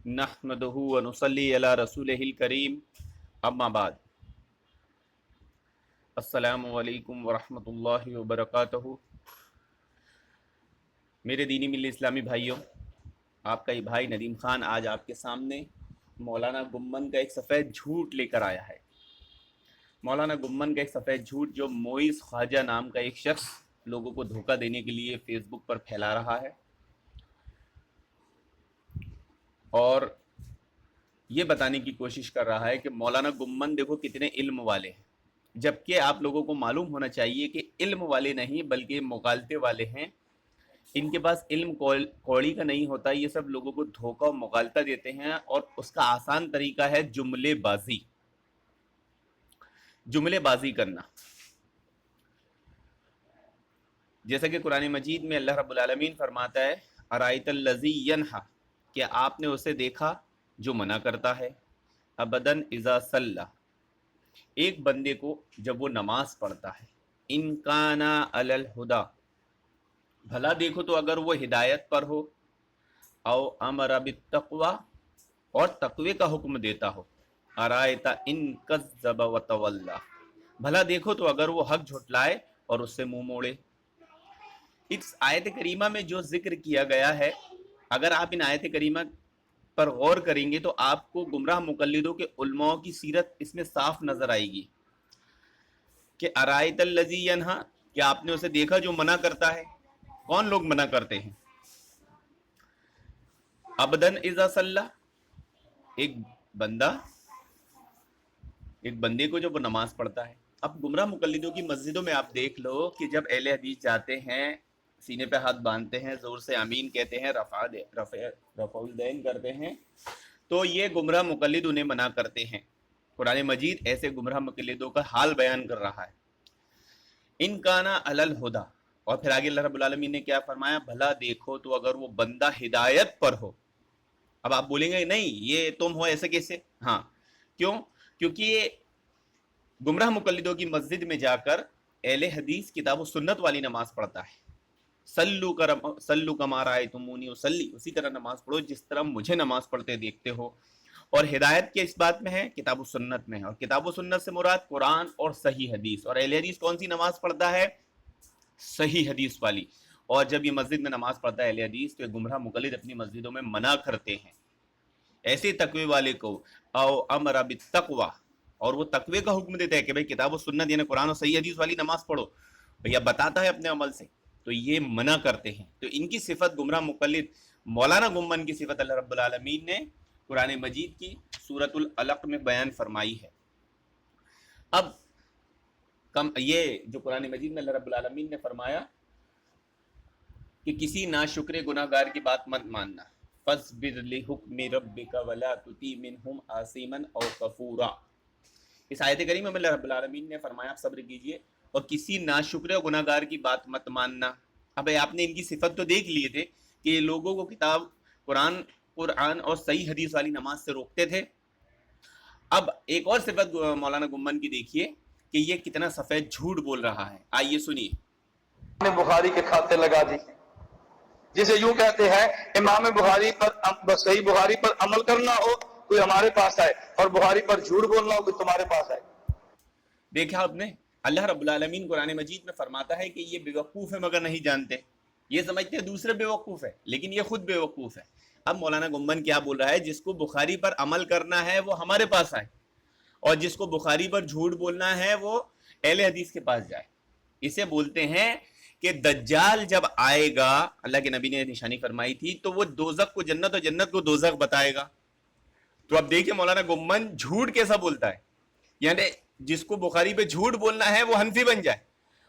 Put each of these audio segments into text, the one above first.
नहमदुहु व नुसल्ली अला रसूलिहिल करीम अम्मा बाद। अस्सलामु अलैकुम व रहमतुल्लाहि व बरकातहू। मेरे दीनी मिल्ली इस्लामी भाइयों, आपका ये भाई नदीम ख़ान आज आपके सामने मौलाना गुम्मन का एक सफ़ेद झूठ लेकर आया है। मौलाना गुम्मन का एक सफ़ेद झूठ जो मोइस ख्वाजा नाम का एक शख्स लोगों को धोखा देने के लिए फेसबुक पर फैला रहा है, और ये बताने की कोशिश कर रहा है कि मौलाना गुम्मन देखो कितने इल्म वाले हैं, जबकि आप लोगों को मालूम होना चाहिए कि इल्म वाले नहीं बल्कि मुगालते वाले हैं। इनके पास इल्म कौड़ी का नहीं होता, ये सब लोगों को धोखा और मुगालता देते हैं, और उसका आसान तरीका है जुमलेबाजी करना। जैसा कि कुरान मजीद में अल्लाह रब्बुल आलमीन फरमाता है, अराइतल्लज़ी यन्हा, कि आपने उसे देखा जो मना करता है, अबदन इज़ा सल्ला, एक बंदे को जब वो नमाज पढ़ता है, इनकाना अलल हुदा, भला देखो तो अगर वो हिदायत पर हो, औ अमरा बित्तक़वा, और तक़वे का हुक्म देता हो, अरायता इन कज़्ज़ब व तवल्ला, भला देखो तो अगर वो हक झुटलाए और उससे मुंह मोड़े। इस आयत करीमा में जो जिक्र किया गया है, अगर आप इन आयत करीमा पर गौर करेंगे तो आपको गुमराह मुकल्लिदों के उलमाओं की सीरत इसमें साफ नजर आएगी कि अरायतल्लज़ी यन्हा, कि आपने उसे देखा जो मना करता है। कौन लोग मना करते हैं? अबदन इज़ा सल्ला, एक बंदे को जब वो नमाज पढ़ता है। अब गुमराह मुकल्लिदों की मस्जिदों में आप देख लो कि जब अहले हदीस जाते हैं, सीने पे हाथ बांधते हैं, जोर से आमीन कहते हैं, रफ़उल दैन करते हैं, तो ये गुमराह मुकल्लिद उन्हें मना करते हैं। कुरान मजीद ऐसे गुमराह मुकल्लिदों का हाल बयान कर रहा है, इनकाना अलल हुदा। और फिर आगे अल्लाह रब्बुल आलमीन ने क्या फरमाया, भला देखो तो अगर वो बंदा हिदायत पर हो। अब आप बोलेंगे नहीं ये तुम हो, ऐसे कैसे? हाँ, क्यों? क्योंकि ये गुमराह मुकल्लिदों की मस्जिद में जाकर अहले हदीस किताब और सुन्नत वाली नमाज पढ़ता है। सल्लू कमा रायतुमूनी उसल्ली, उसी तरह नमाज पढ़ो जिस तरह मुझे नमाज पढ़ते देखते हो। और हिदायत के इस बात में है, किताब और सुन्नत में है, और किताब और सुन्नत से मुराद कुरान और सही हदीस। और अहले हदीस कौन सी नमाज पढ़ता है? सही हदीस वाली। और जब ये मस्जिद में नमाज पढ़ता है अहले हदीस, तो ये गुमराह मुकल्लिद अपनी मस्जिदों में मना करते हैं ऐसे तकवे वाले को, औ अमरा बित्तक़वा, और वो तकवे का हुक्म देता है कि भाई किताब और सुन्नत यानी कुरान और सही हदीस वाली नमाज पढ़ो, भैया बताता है अपने अमल से, तो ये मना करते हैं। तो इनकी सिफत गुमराह मुकल्लिद मौलाना गुम्मन की सिफत अल्लाह रब्बुल आलमीन ने कुरान मजीद की सूरतुल अलक़ में बयान फरमाई है। अब ये जो कुरान मजीद में अल्लाह रब्बुल आलमीन ने फरमाया कि किसी नाशुक्र गुनाहगार की बात मत मानना, फस्बिर लिहुक्मि रब्बिका वला तुती मिनहुम आसिमन औ कफूरा। इस आयत करीम में अल्लाह रब्बुल आलमीन ने फरमाया आप सब्र कीजिए और किसी नाशुक्र गुनाहगार की बात मत मानना। अब आपने इनकी सिफत तो देख लिए थे कि ये लोगों को किताब कुरान और सही हदीस वाली नमाज से रोकते थे। अब एक और सिफत मौलाना गुम्मन की देखिए कि ये कितना सफेद झूठ बोल रहा है। आइए सुनिए। बुखारी के खाते लगा दी, जिसे यूं कहते हैं इमाम बुखारी पर, सही बुखारी पर अमल करना हो कोई हमारे पास आए, और बुखारी पर झूठ बोलना हो कोई तुम्हारे पास आए। देखा आपने, अल्लाह रब्बुल आलमीन कुरान मजीद में फरमाता है कि ये बेवकूफ़ है मगर नहीं जानते। ये समझते हैं दूसरे बेवकूफ़ है, लेकिन ये खुद बेवकूफ़ है। अब मौलाना गुम्मन क्या बोल रहा है, जिसको बुखारी पर अमल करना है वो हमारे पास आए, और जिसको बुखारी पर झूठ बोलना है वो अहले हदीस के पास जाए। इसे बोलते हैं कि दज्जाल जब आएगा, अल्लाह के नबी ने निशानी फरमाई थी, तो वो दोजख को जन्नत और जन्नत को दोजख बताएगा। तो अब देखिए मौलाना गुम्मन झूठ कैसा बोलता है, यानी जिसको बुखारी पे झूठ बोलना है वो हनफी बन जाए,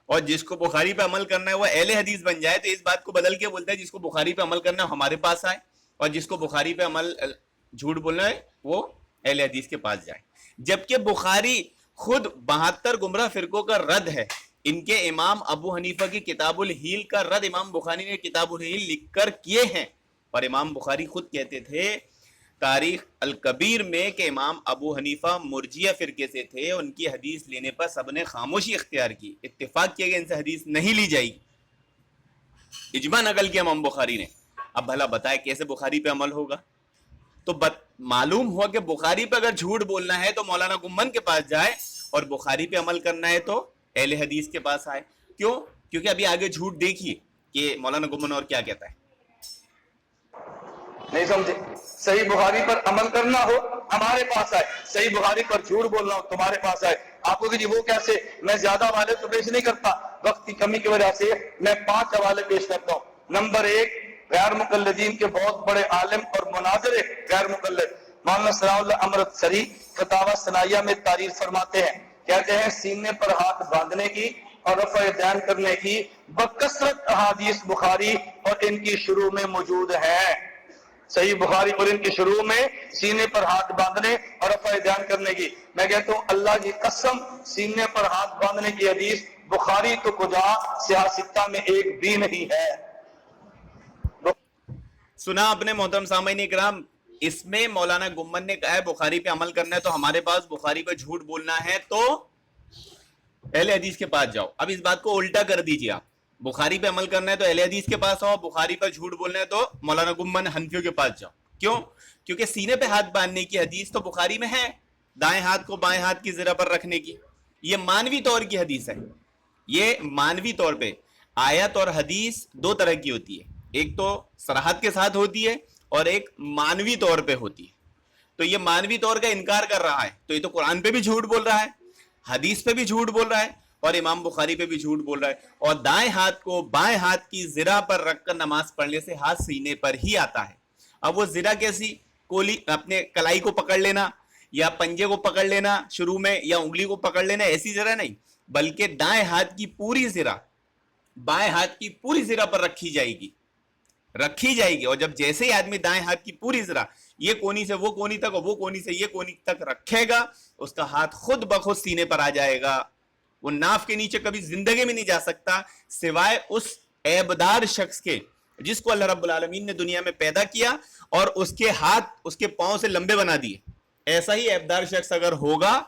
और जिसको बुखारी पे अमल करना है वो अहले हदीस बन जाए। तो इस बात को बदल के बोलता है जिसको बुखारी पे अमल करना है हमारे पास आए, और जिसको बुखारी पे अमल झूठ बोलना है वो अहले हदीस के पास जाए। जबकि बुखारी खुद 72 गुमराह फिरकों का रद है। इनके इमाम अबू हनीफा की किताबुल हील का रद इमाम बुखारी ने किताबुल हील लिखकर किए हैं। और इमाम बुखारी खुद कहते थे तारीख अल कबीर में कि इमाम अबू हनीफा मुर्जिया फिरके से थे, उनकी हदीस लेने पर सबने खामोशी इख्तियार की, इत्तेफाक किया गया इनसे हदीस नहीं ली जाएगी, इजमा नकल किया इमाम बुखारी ने। अब भला बताए कैसे बुखारी पे अमल होगा? تو معلوم ہوا کہ بخاری پہ اگر جھوٹ بولنا ہے تو مولانا گمن کے پاس جائے اور بخاری پہ عمل کرنا ہے تو اہل حدیث کے پاس آئے. کیوں؟ کیونکہ ابھی آگے جھوٹ دیکھیے کہ مولانا گمن اور کیا کہتا ہے. نہیں سمجھے؟ صحیح بخاری پر عمل کرنا ہو ہمارے پاس آئے, صحیح بخاری پر جھوٹ بولنا ہو تمہارے پاس آئے. آپ کو کہ جی وہ کیسے؟ میں زیادہ حوالے تو پیش نہیں کرتا, وقت کی کمی کی وجہ سے میں 5 حوالے پیش کرتا ہوں. نمبر 1, غیر مقلدین کے بہت بڑے عالم اور مناظر غیر مقلد مولانا ثناء اللہ امرتسری فتاوی ثنائیہ میں تعریر فرماتے ہیں, کہتے ہیں سینے پر ہاتھ باندھنے کی اور رفع دین کرنے کی بکثرت احادیث بخاری اور ان کی شروع میں موجود ہیں. صحیح بخاری اور ان کی شروع میں سینے پر ہاتھ باندھنے اور رفع دین کرنے کی, میں کہتا ہوں اللہ کی قسم سینے پر ہاتھ باندھنے کی حدیث بخاری تو کجا سیاہ ستہ میں ایک بھی نہیں ہے. سنا اپنے محترم سامعین اکرام, اس میں مولانا گمن نے کہا ہے بخاری پہ عمل کرنا ہے تو ہمارے پاس, بخاری پہ جھوٹ بولنا ہے تو اہل حدیث کے پاس جاؤ. اب اس بات کو الٹا کر دیجیے آپ, بخاری پہ عمل کرنا ہے تو اہل حدیث کے پاس آؤ, بخاری پہ جھوٹ بولنا ہے تو مولانا گمن حنفیوں کے پاس جاؤ. کیوں؟ کیونکہ سینے پہ ہاتھ باندھنے کی حدیث تو بخاری میں ہے, دائیں ہاتھ کو بائیں ہاتھ کی زرہ پر رکھنے کی. یہ مانوی طور کی حدیث ہے. یہ مانوی طور پہ آیت اور حدیث 2 طرح کی ہوتی ہے, ایک تو صراحت کے ساتھ ہوتی ہے اور ایک مانوی طور پہ ہوتی ہے. تو یہ مانوی طور کا انکار کر رہا ہے تو یہ تو قرآن پہ بھی جھوٹ بول رہا ہے, حدیث پہ بھی جھوٹ بول رہا ہے اور امام بخاری پہ بھی جھوٹ بول رہا ہے. اور دائیں ہاتھ کو بائیں ہاتھ کی زرہ پر رکھ کر نماز پڑھنے سے ہاتھ سینے پر ہی آتا ہے. اب وہ زرہ کیسی؟ کولی اپنے کلائی کو پکڑ لینا یا پنجے کو پکڑ لینا شروع میں یا انگلی کو پکڑ لینا, ایسی زرہ نہیں, بلکہ دائیں ہاتھ کی پوری زرہ بائیں ہاتھ کی پوری زرہ پر رکھی جائے گی. اور جب جیسے ہی آدمی دائیں ہاتھ کی پوری زرہ یہ کونی سے وہ کونی تک اور وہ کونی سے یہ کونی تک رکھے گا, اس کا ہاتھ خود بخود سینے پر آ جائے گا. وہ ناف کے نیچے کبھی زندگی میں نہیں جا سکتا سوائے اس عیبدار شخص کے جس کو اللہ رب العالمین نے دنیا میں پیدا کیا اور اس کے ہاتھ اس کے پاؤں سے لمبے بنا دیے. ایسا ہی عیبدار شخص اگر ہوگا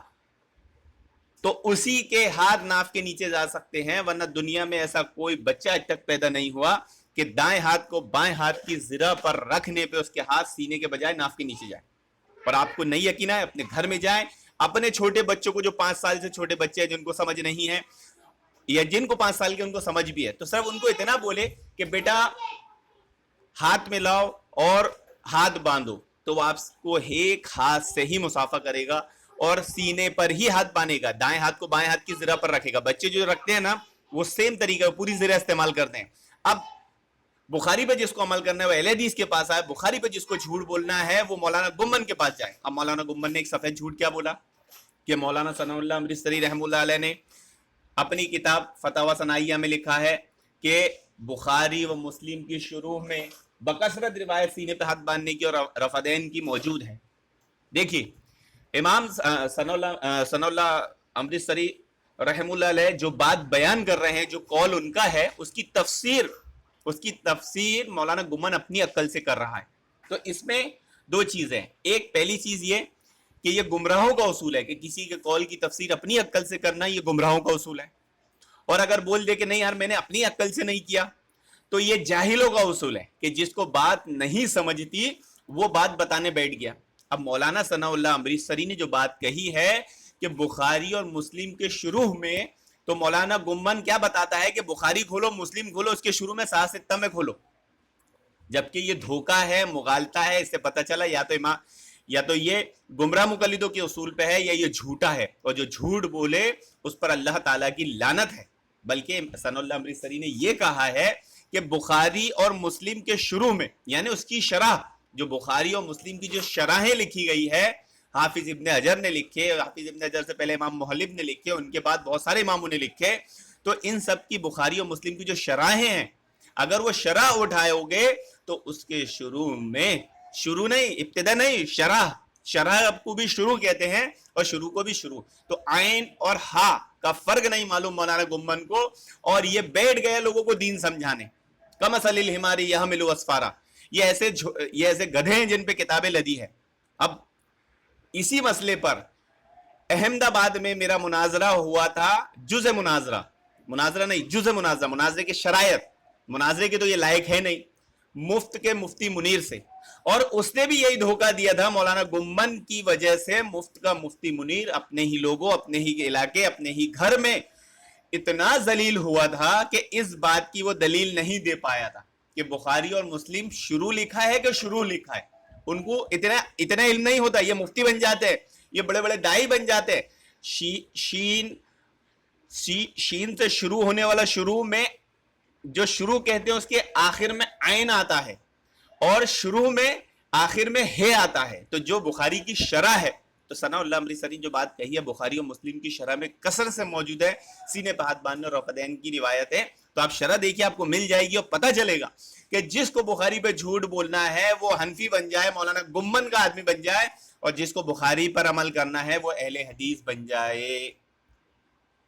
تو اسی کے ہاتھ ناف کے نیچے جا سکتے ہیں, ورنہ دنیا میں ایسا کوئی بچہ آج تک پیدا نہیں ہوا کہ دائیں ہاتھ کو بائیں ہاتھ کی زرہ پر رکھنے پہ اس کے ہاتھ سینے کے بجائے ناف کے نیچے جائے. اور آپ کو نہیں یقین ہے, اپنے گھر میں جائیں, اپنے چھوٹے بچوں کو جو 5 سال سے چھوٹے بچے ہیں جن کو سمجھ نہیں ہے یا جن کو 5 سال کے ان کو سمجھ بھی ہے, تو صرف ان کو اتنا بولے کہ بیٹا ہاتھ میں لاؤ اور ہاتھ باندھو, تو وہ آپ کو ایک ہاتھ سے ہی مسافہ کرے گا اور سینے پر ہی ہاتھ باندھے گا, دائیں ہاتھ کو بائیں ہاتھ کی زرہ پر رکھے گا. بچے جو رکھتے ہیں نا وہ سیم طریقہ پوری زرہ استعمال کرتے ہیں. اب بخاری پہ جس کو عمل کرنا ہے وہ اہل حدیث کے پاس آئے, بخاری پہ جس کو جھوٹ بولنا ہے وہ مولانا گمن کے پاس جائے. اب مولانا گمن نے ایک سفید جھوٹ کیا بولا کہ مولانا ثناء اللہ امرتسری رحمہ اللہ علیہ نے اپنی کتاب فتاوی ثنائیہ میں لکھا ہے کہ بخاری و مسلم کی شروع میں بکثرت روایت سینے پہ ہاتھ باندھنے کی اور رفع دین کی موجود ہے. دیکھیے امام ثناء اللہ امرتسری رحمہ اللہ علیہ جو بات بیان کر رہے ہیں, جو قول ان کا ہے, اس کی تفسیر مولانا گمن اپنی عقل سے کر رہا ہے. تو اس میں 2 چیزیں, ایک پہلی چیز یہ کہ یہ گمراہوں کا اصول ہے کہ کسی کے قول کی تفسیر اپنی عقل سے کرنا, یہ گمراہوں کا اصول ہے. اور اگر بول دے کہ نہیں یار میں نے اپنی عقل سے نہیں کیا, تو یہ جاہلوں کا اصول ہے کہ جس کو بات نہیں سمجھتی وہ بات بتانے بیٹھ گیا. اب مولانا ثناء اللہ امرتسری نے جو بات کہی ہے کہ بخاری اور مسلم کے شروع میں, تو مولانا گمن کیا بتاتا ہے کہ بخاری کھولو مسلم کھولو اس کے شروع میں 7 ستہ میں کھولو, جبکہ یہ دھوکہ ہے, مغالطہ ہے. اس سے پتہ چلا یا تو یہ گمراہ مقلدوں کے اصول پہ ہے یا یہ جھوٹا ہے, اور جو جھوٹ بولے اس پر اللہ تعالیٰ کی لعنت ہے. بلکہ ثناء اللہ امرتسری نے یہ کہا ہے کہ بخاری اور مسلم کے شروع میں, یعنی اس کی شرح, جو بخاری اور مسلم کی جو شرحیں لکھی گئی ہے, حافظ ابن حجر نے لکھے, حافظ ابن حجر سے پہلے امام محلب نے لکھے, ان کے بعد بہت سارے اماموں نے لکھے, تو ان سب کی بخاری اور مسلم کی جو شرحیں ہیں, اگر وہ شرح اٹھائے ہوگے تو اس کے شروع میں, شروع نہیں ابتدا نہیں, شرح اب کو بھی شروع کہتے ہیں اور شروع کو بھی شروع, تو عین اور ہا کا فرق نہیں معلوم مولانا گمن کو, اور یہ بیٹھ گئے لوگوں کو دین سمجھانے. کمثل الحمار یحمل اسفارا, یہ ایسے گدھے ہیں جن پہ کتابیں لدی ہے. اب اسی مسئلے پر احمد آباد میں میرا مناظرہ ہوا تھا, مناظرہ نہیں جز مناظرہ, مناظرے کی شرائط, مناظرے کے تو یہ لائق ہے نہیں, मुफ्त के मुफ्ती मुनीर से, और उसने भी यही धोखा दिया था मौलाना गुम्मन की वजह से। मुफ्त का मुफ्ती मुनीर अपने ही लोगों, अपने ही इलाके, अपने ही घर में इतना जलील हुआ था कि इस बात की वो दलील नहीं दे पाया था कि बुखारी और मुस्लिम शुरू लिखा है कि शुरू लिखा है। उनको इतना इतना इल्म नहीं होता। ये मुफ्ती बन जाते हैं, ये बड़े बड़े दाई बन जाते हैं। शीन से शुरू होने वाला शुरू में जो शुरू कहते हैं उसके आखिर में आइन आता है, और शुरू में आखिर में है आता है। तो जो बुखारी की शरह है, तो सनाउल्लाह अमृतसरी जो बात कही है बुखारी और मुस्लिम की शरह में कसर से मौजूद है। सीने पे हाथ बांधने और रफ़दैन की रिवायत है, तो आप शरह देखिए, आपको मिल जाएगी और पता चलेगा कि जिसको बुखारी पे झूठ बोलना है वो हनफी बन जाए, मौलाना गुम्मन का आदमी बन जाए, और जिसको बुखारी पर अमल करना है वो अहले हदीस बन जाए।